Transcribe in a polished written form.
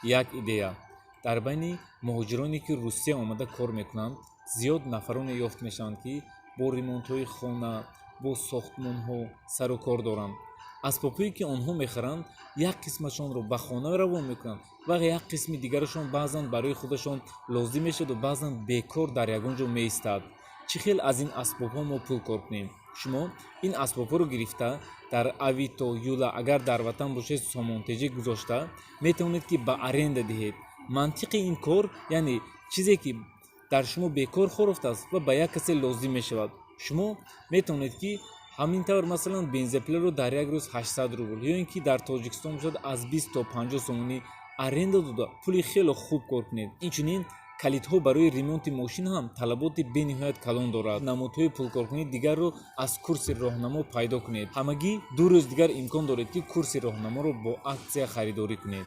як идея. дар байни муҳоҷироне ки русия омада кор мекунанд зиёд нафароне ёфт мешаванд ки бо ремонтҳои хона бо сохтмонҳо сару кор доранд. асбобҳое ки онҳо мехаранд як қисмашонро ба хона равон мекунанд ва як қисми дигарашон баъзан барои худашон лозим мешавад ва баъзан бекор дар ягон ҷо меистад. чӣ хел аз ин асбобҳо мо пул кор кунем? шумо ин асбобҳоро гирифта дар авито юла агар дар ватан бошед сомонтеҷе гузошта метавонед ки ба аренда диҳед. мантиқи ин кор яъне чизе ки дар шумо бекор хорафтааст ва ба як касе лозим мешавад. шумо метавонед ки ҳамин тавр масалан бензопиларо дар як рӯз 800 рубл ё ин ки дар тоҷикистон бошад аз 20 то 50 сомонӣ аренда дода пули хело хуб кор кунед. инчунин калидҳо барои ремонти мошин ҳам талаботи бениҳоят калон дорад. намудҳои пулкоркунии дигарро аз курси роҳнамо пайдо кунед. ҳамагӣ 2 рӯз дигар имкон доред ки курси роҳнаморо бо аксия харидорӣ кунед.